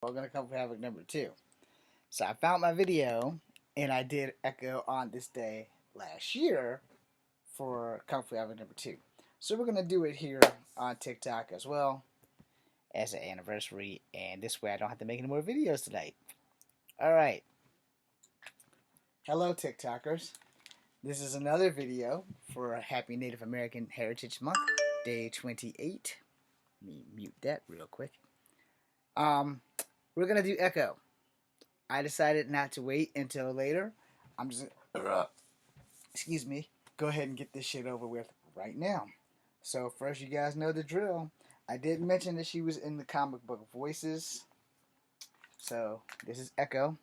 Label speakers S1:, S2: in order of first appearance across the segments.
S1: we're gonna come for Havoc number 2. So I found my video, and I did Echo on this day last year for Kung Fu Havoc number 2. So we're gonna do it here on TikTok as well as an anniversary, and this way I don't have to make any more videos tonight. All right. Hello, TikTokers. This is another video for Happy Native American Heritage Month, day 28. Let me mute that real quick. We're gonna do Echo. I decided not to wait until later. I'm just excuse me, go ahead and get this shit over with right now. So first, you guys know the drill. I did mention that she was in the comic book Voices. So this is Echo.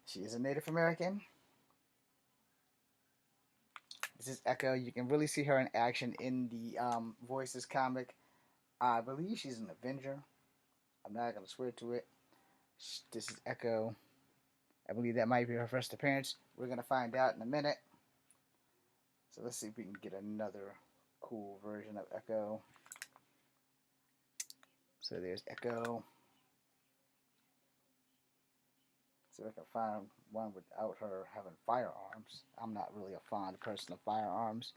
S1: She is a Native American. This is Echo. You can really see her in action in the Voices comic. I believe she's an Avenger. I'm not going to swear to it. This is Echo. I believe that might be her first appearance. We're going to find out in a minute. So let's see if we can get another cool version of Echo. So there's Echo. See if I can find one without her having firearms. I'm not really a fond person of firearms.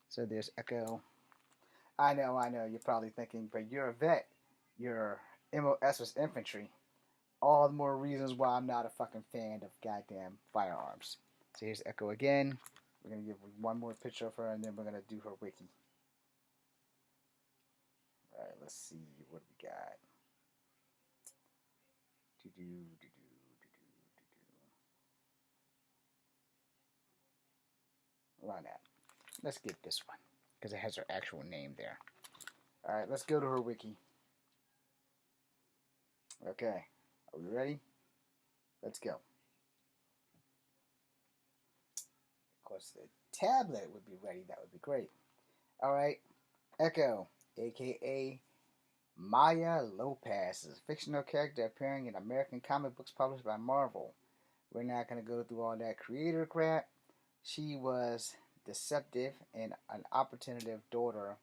S1: So there's Echo. I know, you're probably thinking, but you're a vet. You're MOS was infantry. All the more reasons why I'm not a fucking fan of goddamn firearms. So here's Echo again. We're going to give one more picture of her, and then we're going to do her wiki. Alright, let's see what we got. Why not? Let's get this one, because it has her actual name there. Alright, let's go to her wiki. Okay, are we ready? Let's go. Of course, the tablet would be ready. That would be great. Alright, Echo, aka Maya Lopez, is a fictional character appearing in American comic books published by Marvel. We're not going to go through all that creator crap. She was deceptive and an opportunistic daughter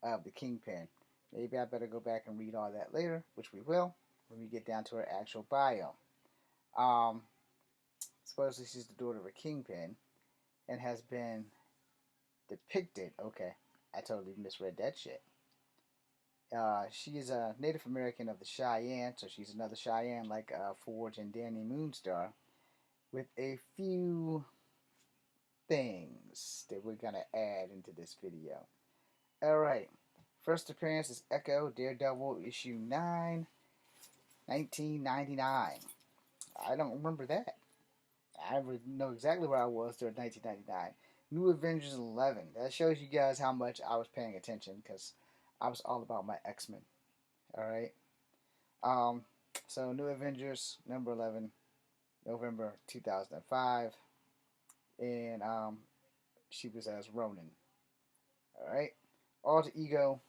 S1: of the Kingpin. Maybe I better go back and read all that later, which we will when we get down to her actual bio. Supposedly she's the daughter of a Kingpin and has been depicted. Okay, I totally misread that shit. She is a Native American of the Cheyenne, so she's another Cheyenne like Forge and Danny Moonstar, with a few things that we're going to add into this video. Alright, first appearance is Echo, Daredevil, issue 9, 1999. I don't remember that. I know exactly where I was during 1999. New Avengers 11. That shows you guys how much I was paying attention, because I was all about my X-Men. Alright. So New Avengers number 11, November 2005. And she was as Ronin. Alright. Alter Ego,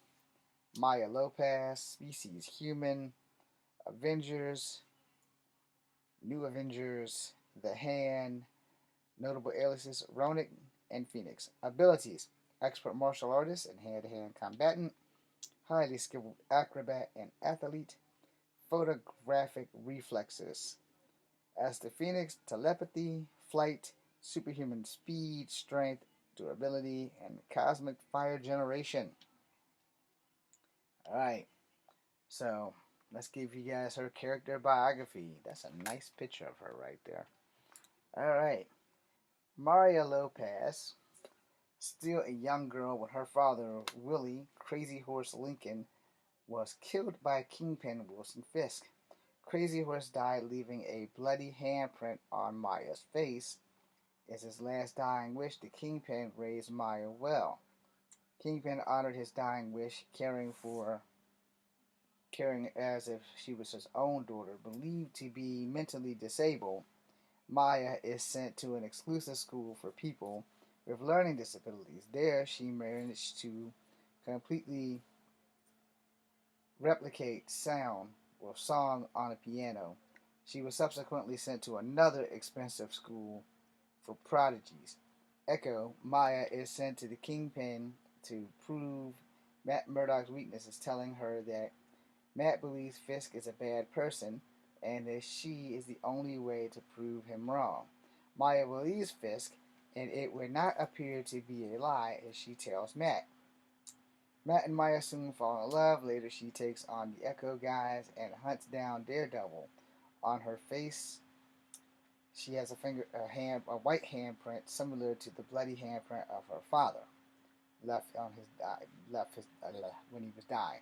S1: Maya Lopez, Species Human, Avengers, New Avengers, The Hand, notable aliases, Ronin and Phoenix. Abilities, expert martial artist and hand-to-hand combatant, highly skilled acrobat and athlete, photographic reflexes. As the Phoenix, telepathy, flight, superhuman speed, strength, durability, and cosmic fire generation. Alright, so let's give you guys her character biography. That's a nice picture of her right there. Alright, Maria Lopez, still a young girl when her father, Willie Crazy Horse Lincoln, was killed by Kingpin Wilson Fisk. Crazy Horse died, leaving a bloody handprint on Maya's face. As his last dying wish, the Kingpin raised Maya well. Kingpin honored his dying wish, caring as if she was his own daughter. Believed to be mentally disabled, Maya is sent to an exclusive school for people with learning disabilities. There, she managed to completely replicate sound or song on a piano. She was subsequently sent to another expensive school for prodigies. Echo, Maya is sent to the Kingpin to prove Matt Murdock's weaknesses, telling her that Matt believes Fisk is a bad person and that she is the only way to prove him wrong. Maya believes Fisk, and it would not appear to be a lie as she tells Matt. Matt and Maya soon fall in love. Later, she takes on the Echo guys and hunts down Daredevil. On her face, she has a white handprint similar to the bloody handprint of her father, left on his left his when he was dying.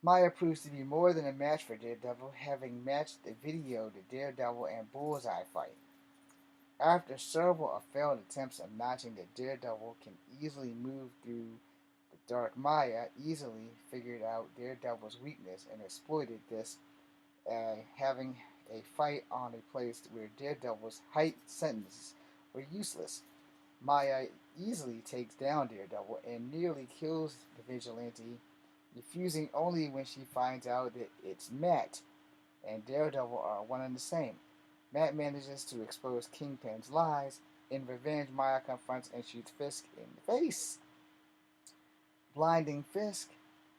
S1: Maya proves to be more than a match for Daredevil, having matched the video the Daredevil and Bullseye fight. After several failed attempts at matching, the Daredevil can easily move through the dark. Maya easily figured out Daredevil's weakness and exploited this, having a fight on a place where Daredevil's height sentences were useless. Maya easily takes down Daredevil and nearly kills the vigilante, refusing only when she finds out that it's Matt and Daredevil are one and the same. Matt manages to expose Kingpin's lies. In revenge, Maya confronts and shoots Fisk in the face, blinding Fisk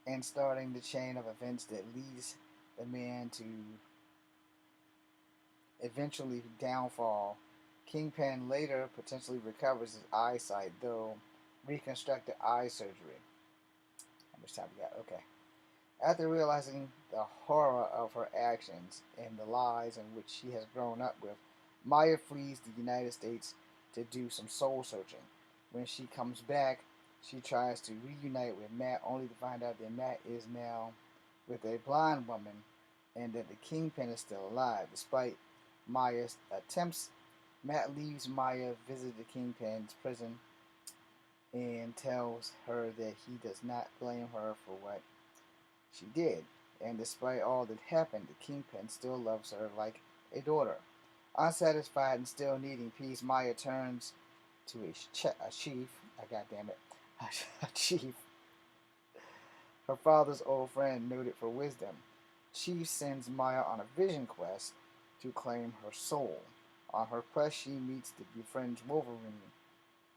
S1: and starting the chain of events that leads the man to eventually downfall. Kingpin later potentially recovers his eyesight, though reconstructed eye surgery. How much time we got? Okay. After realizing the horror of her actions and the lies in which she has grown up with, Maya flees the United States to do some soul searching. When she comes back, she tries to reunite with Matt, only to find out that Matt is now with a blind woman and that the Kingpin is still alive. Despite Maya's attempts, Matt leaves Maya, visit the Kingpin's prison, and tells her that he does not blame her for what she did. And despite all that happened, the Kingpin still loves her like a daughter. Unsatisfied and still needing peace, Maya turns to a chief. A chief. Her father's old friend, noted for wisdom. Chief sends Maya on a vision quest to claim her soul. On her quest, she meets the befriends Wolverine,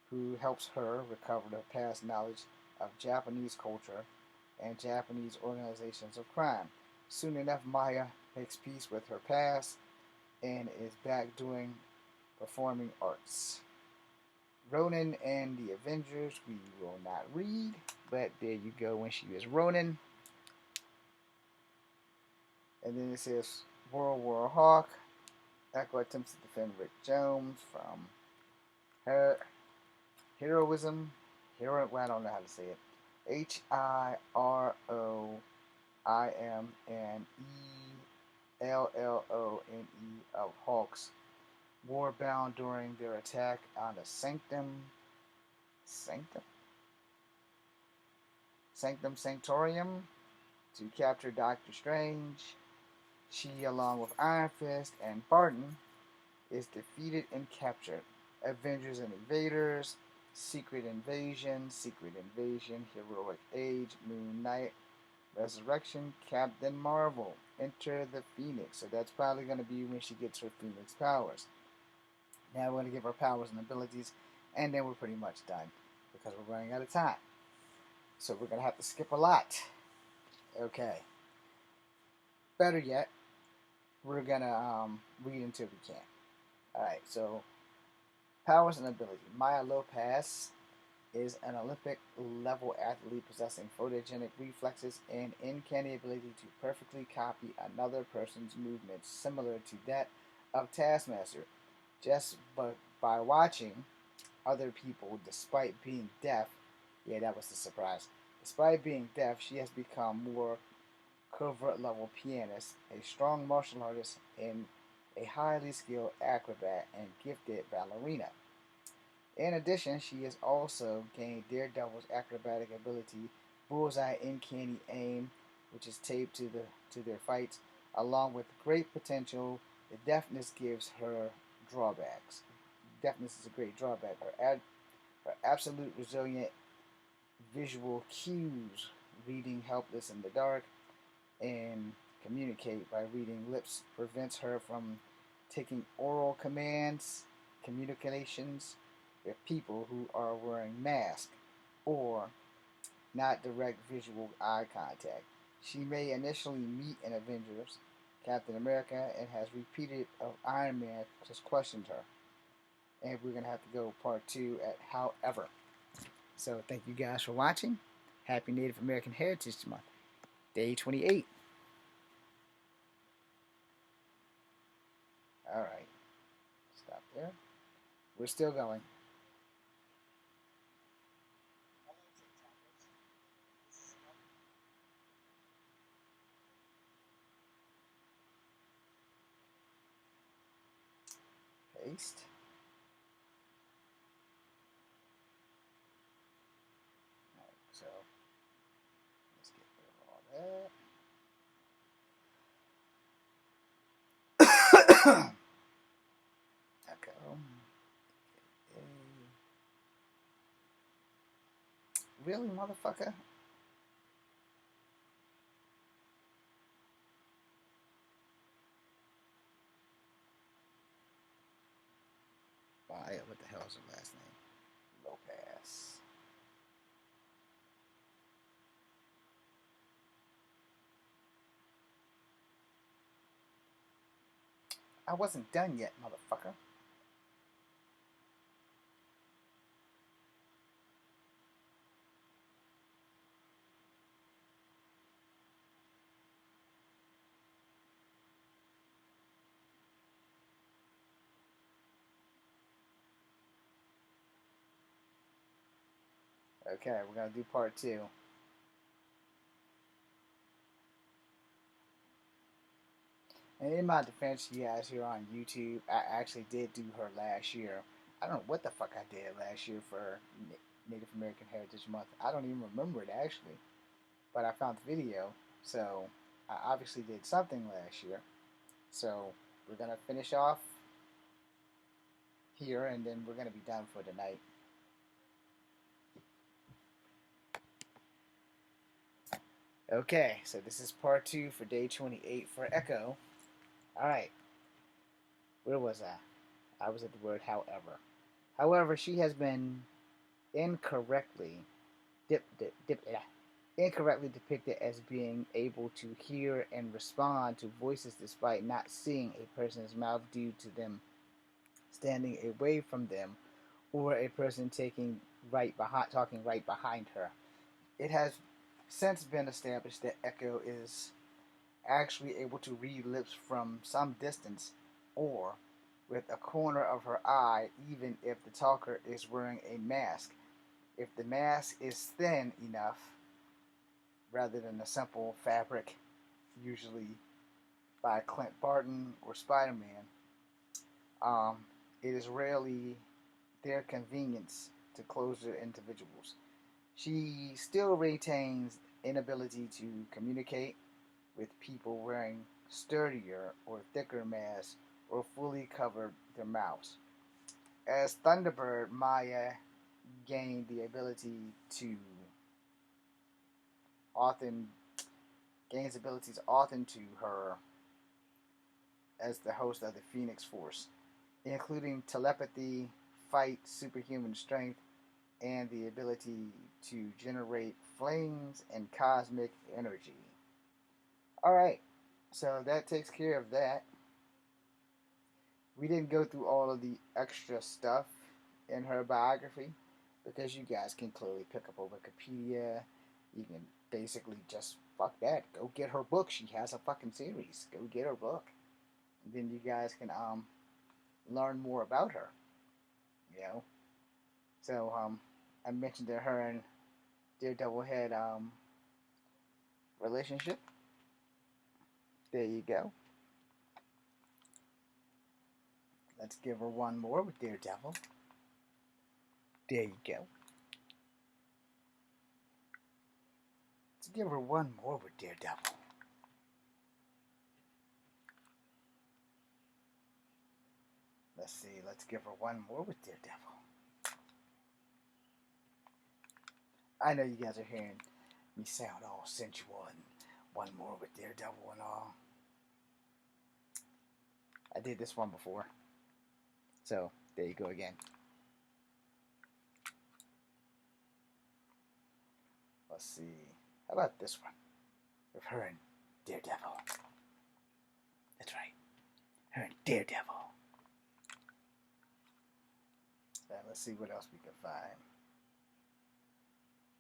S1: who helps her recover the past knowledge of Japanese culture and Japanese organizations of crime. Soon enough, Maya makes peace with her past and is back doing performing arts. Ronin and the Avengers, we will not read, but there you go when she was Ronin. And then it says World War Hawk. Echo attempts to defend Rick Jones from heroism. Well, I don't know how to say it. HIROMANELLONE of Hawks, war-bound during their attack on the Sanctorium to capture Doctor Strange. She, along with Iron Fist and Barton, is defeated and captured. Avengers and Invaders, Secret Invasion, Heroic Age, Moon Knight, Resurrection, Captain Marvel, Enter the Phoenix. So that's probably going to be when she gets her Phoenix powers. Now we're going to give her powers and abilities, and then we're pretty much done because we're running out of time. So we're going to have to skip a lot. Okay. Better yet, we're going to read until we can. Alright, so powers and ability. Maya Lopez is an Olympic level athlete possessing photogenic reflexes and uncanny ability to perfectly copy another person's movements, similar to that of Taskmaster. Just by watching other people, despite being deaf, yeah, that was the surprise. Despite being deaf, she has become more covert level pianist, a strong martial artist, and a highly skilled acrobat and gifted ballerina. In addition, she has also gained Daredevil's acrobatic ability, Bullseye Uncanny Aim, which is taped to their fights, along with great potential. The deafness gives her drawbacks. Deafness is a great drawback. Her absolute resilient visual cues, reading helpless in the dark, and communicate by reading lips, prevents her from taking oral communications with people who are wearing masks or not direct visual eye contact. She may initially meet in Avengers, Captain America, and has repeated of Iron Man just questioned her. And we're gonna have to go part 2 at However. So thank you guys for watching. Happy Native American Heritage Month, day 28. All right, stop there. We're still going. Paste. All right, so let's get rid of all that. Okay. Really, motherfucker? What the hell is her last name? Lopez. I wasn't done yet, motherfucker. Okay, we're gonna do part 2. And in my defense, you guys here on YouTube, I actually did do her last year. I don't know what the fuck I did last year for Native American Heritage Month. I don't even remember it actually, but I found the video, so I obviously did something last year. So we're gonna finish off here, and then we're gonna be done for tonight. Okay, so this is part 2 for day 28 for Echo. All right, where was I? I was at the word however. However, she has been incorrectly incorrectly depicted as being able to hear and respond to voices despite not seeing a person's mouth due to them standing away from them or a person talking right behind her. It has since been established that Echo is actually able to read lips from some distance or with a corner of her eye, even if the talker is wearing a mask. If the mask is thin enough, rather than a simple fabric, usually by Clint Barton or Spider Man, it is rarely their convenience to close their individuals. She still retains inability to communicate with people wearing sturdier or thicker masks or fully cover their mouths. As Thunderbird, Maya gained the ability to often gains abilities often to her as the host of the Phoenix Force, including telepathy, fight, superhuman strength, and the ability to generate flames and cosmic energy. Alright, so that takes care of that. We didn't go through all of the extra stuff in her biography because you guys can clearly pick up on Wikipedia. You can basically just fuck that. Go get her book. She has a fucking series. Go get her book. And then you guys can learn more about her. You know. So I mentioned that her and Daredevil had relationship. There you go. Let's give her one more with Daredevil. There you go. Let's give her one more with Daredevil. Let's see. Let's give her one more with Daredevil. I know you guys are hearing me sound all sensual and one more with Daredevil and all. I did this one before. So, there you go again. Let's see. How about this one? with her and Daredevil. That's right. Her and Daredevil. Let's see what else we can find.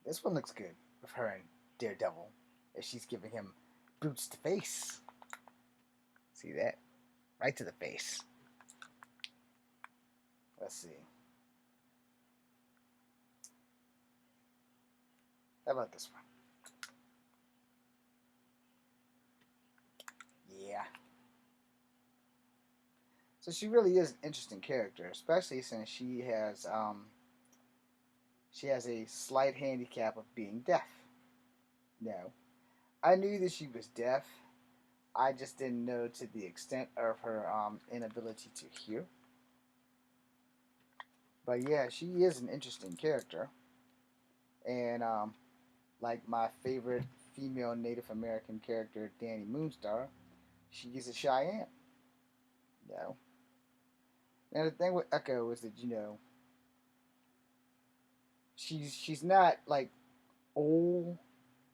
S1: This one looks good with her and Daredevil. As she's giving him boots to face. See that? Right to the face. Let's see. How about this one? Yeah. So she really is an interesting character, especially since she has a slight handicap of being deaf. No. I knew that she was deaf. I just didn't know to the extent of her inability to hear. But yeah, she is an interesting character. And like my favorite female Native American character, Dani Moonstar, she is a Cheyenne. You know. Now the thing with Echo is that, you know, she's not like old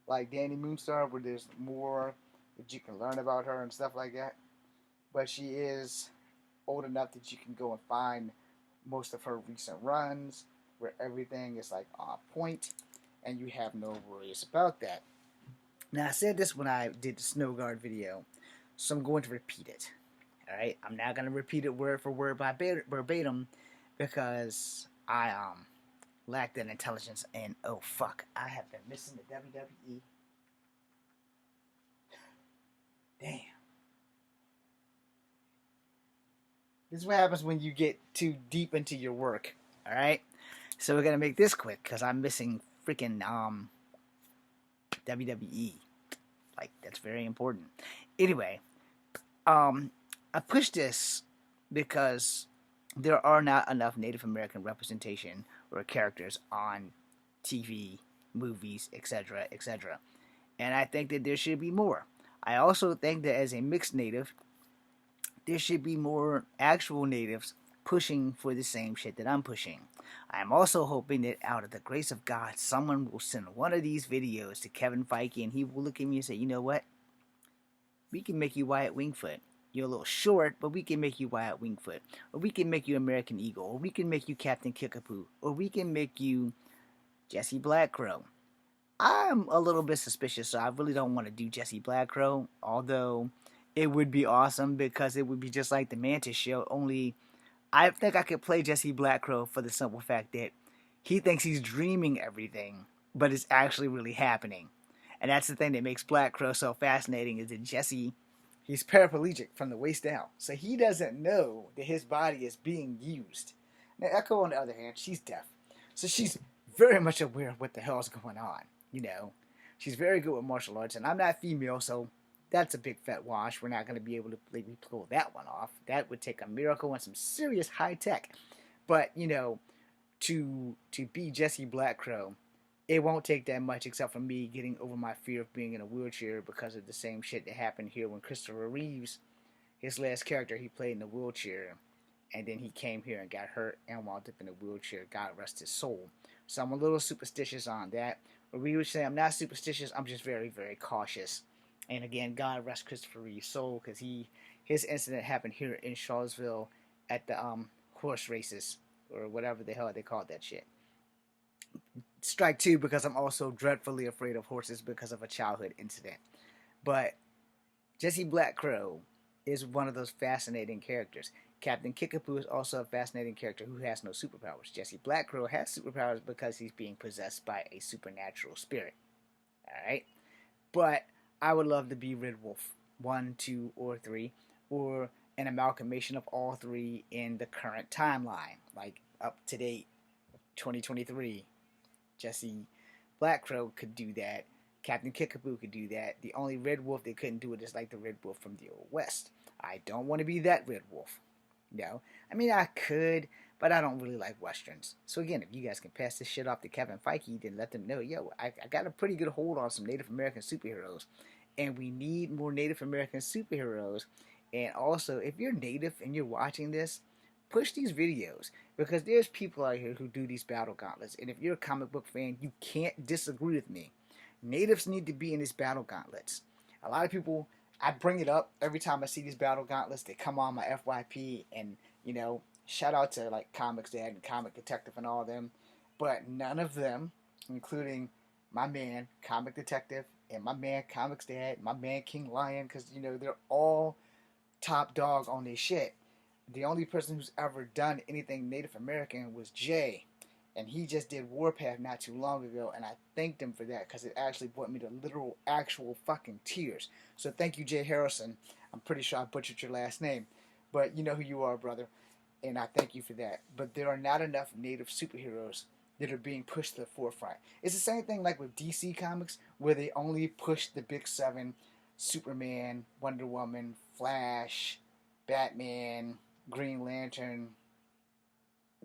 S1: like Dani Moonstar, where there's more that you can learn about her and stuff like that. But she is old enough that you can go and find most of her recent runs where everything is like on point and you have no worries about that. Now I said this when I did the Snow Guard video, so I'm going to repeat it. Alright? I'm not going to repeat it word for word by verbatim because I lack that intelligence, and oh fuck, I have been missing the WWE. Damn. This is what happens when you get too deep into your work. Alright? So we're gonna make this quick because I'm missing freaking WWE. Like, that's very important. Anyway, I pushed this because there are not enough Native American representation or characters on TV, movies, etc., etc. And I think that there should be more. I also think that as a mixed Native, there should be more actual Natives pushing for the same shit that I'm pushing. I'm also hoping that out of the grace of God, someone will send one of these videos to Kevin Feige and he will look at me and say, you know what? We can make you Wyatt Wingfoot. You're a little short, but we can make you Wyatt Wingfoot. Or we can make you American Eagle. Or we can make you Captain Kickapoo. Or we can make you Jesse Blackcrow. I'm a little bit suspicious, so I really don't want to do Jesse Blackcrow. Although, it would be awesome because it would be just like the Mantis show. Only, I think I could play Jesse Blackcrow for the simple fact that he thinks he's dreaming everything, but it's actually really happening. And that's the thing that makes Blackcrow so fascinating is that Jesse, he's paraplegic from the waist down. So he doesn't know that his body is being used. Now Echo, on the other hand, she's deaf. So she's very much aware of what the hell is going on. You know, she's very good with martial arts. And I'm not female, so that's a big fat wash. We're not going to be able to pull that one off. That would take a miracle and some serious high tech. But, you know, to be Jesse Blackcrow, it won't take that much except for me getting over my fear of being in a wheelchair because of the same shit that happened here when Christopher Reeves, his last character, he played in a wheelchair. And then he came here and got hurt and wound up in a wheelchair. God rest his soul. So I'm a little superstitious on that. But we would say I'm not superstitious. I'm just very, very cautious. And again, God rest Christopher Reeve's soul because his incident happened here in Charlottesville at the horse races or whatever the hell they called that shit. Strike two because I'm also dreadfully afraid of horses because of a childhood incident. But Jesse Blackcrow is one of those fascinating characters. Captain Kickapoo is also a fascinating character who has no superpowers. Jesse Blackcrow has superpowers because he's being possessed by a supernatural spirit. Alright? But I would love to be Red Wolf 1, 2, or 3, or an amalgamation of all three in the current timeline, like up to date 2023. Jesse Blackcrow could do that. Captain Kickapoo could do that. The only Red Wolf that couldn't do it is like the Red Wolf from the Old West. I don't want to be that Red Wolf. No. I mean, I could, but I don't really like Westerns. So again, if you guys can pass this shit off to Kevin Feige, then let them know, yo, I got a pretty good hold on some Native American superheroes. And we need more Native American superheroes. And also, if you're Native and you're watching this, push these videos. Because there's people out here who do these battle gauntlets. And if you're a comic book fan, you can't disagree with me. Natives need to be in these battle gauntlets. A lot of people, I bring it up every time I see these battle gauntlets. They come on my FYP, and shout out to like Comics Dad and Comic Detective and all of them, but none of them, including my man Comic Detective and my man Comics Dad, my man King Lion, because they're all top dog on this shit. The only person who's ever done anything Native American was Jay, and he just did Warpath not too long ago, and I thanked him for that because it actually brought me to literal, actual fucking tears. So thank you, Jay Harrison. I'm pretty sure I butchered your last name, but you know who you are, brother, and I thank you for that. But there are not enough Native superheroes that are being pushed to the forefront. It's the same thing like with DC Comics, where they only push the big seven: Superman, Wonder Woman, Flash, Batman, Green Lantern,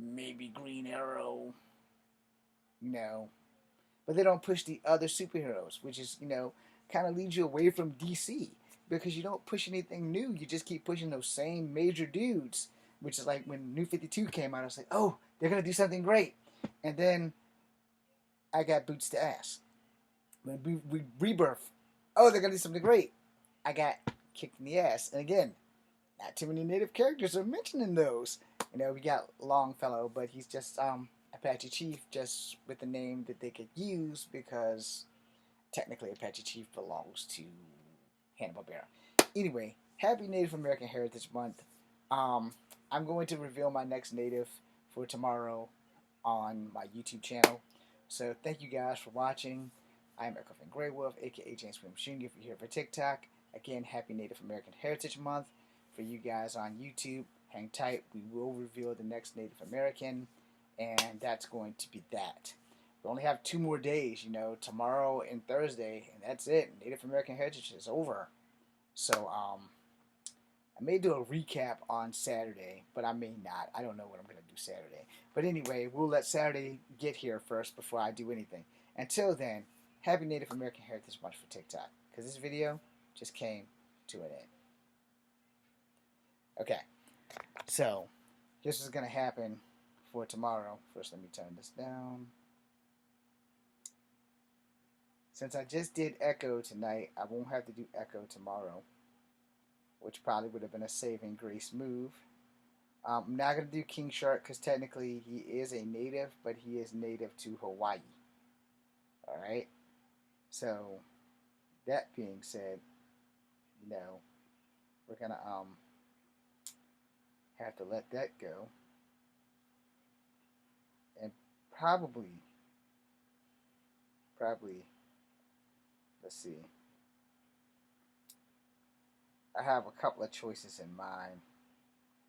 S1: maybe Green Arrow, you know. But they don't push the other superheroes, which is, kind of leads you away from DC because you don't push anything new. You just keep pushing those same major dudes, which is like when New 52 came out, I was like, oh, they're going to do something great. And then I got boots to ass. When we Rebirth, oh, they're going to do something great. I got kicked in the ass. And again, not too many Native characters are mentioned in those. We got Longfellow, but he's just Apache Chief, just with the name that they could use because technically Apache Chief belongs to Hanna-Barbera. Anyway, happy Native American Heritage Month. I'm going to reveal my next Native for tomorrow on my YouTube channel. So thank you guys for watching. I'm Echo Fan Grey Wolf, aka James Williams Jr. if you're here for TikTok. Again, happy Native American Heritage Month. For you guys on YouTube, hang tight. We will reveal the next Native American, and that's going to be that. We only have 2 more days, tomorrow and Thursday, and that's it. Native American Heritage is over. So, I may do a recap on Saturday, but I may not. I don't know what I'm going to do Saturday. But anyway, we'll let Saturday get here first before I do anything. Until then, happy Native American Heritage Month for TikTok, because this video just came to an end. Okay, so here's what's going to happen for tomorrow. First, let me turn this down. Since I just did Echo tonight, I won't have to do Echo tomorrow, which probably would have been a saving grace move. I'm not going to do King Shark because technically he is a native, but he is native to Hawaii. Alright? So, that being said, we're going to have to let that go. And probably, let's see. I have a couple of choices in mind.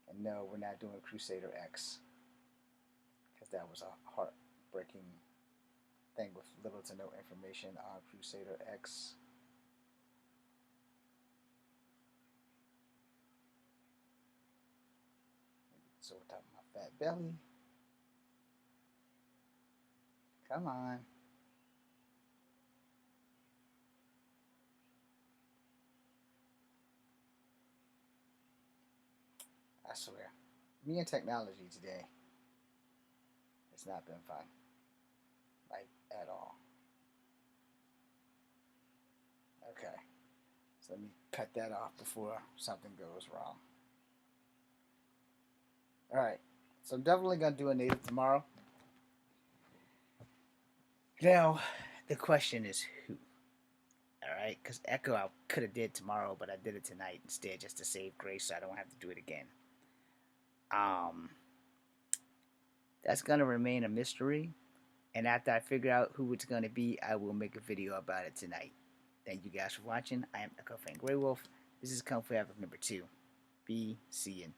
S1: And no, we're not doing Crusader X. Because that was a heartbreaking thing with little to no information on Crusader X. So on top of my fat belly. Come on. I swear. Me and technology today. It's not been fun. Like, at all. Okay. So let me cut that off before something goes wrong. Alright. So I'm definitely going to do a native tomorrow. Now, the question is who? Alright? Because Echo I could have did tomorrow, but I did it tonight instead just to save grace so I don't have to do it again. That's going to remain a mystery. And after I figure out who it's going to be, I will make a video about it tonight. Thank you guys for watching. I am Echo Fan Grey Wolf. This is Kung Fu Epic number 2. Be seeing.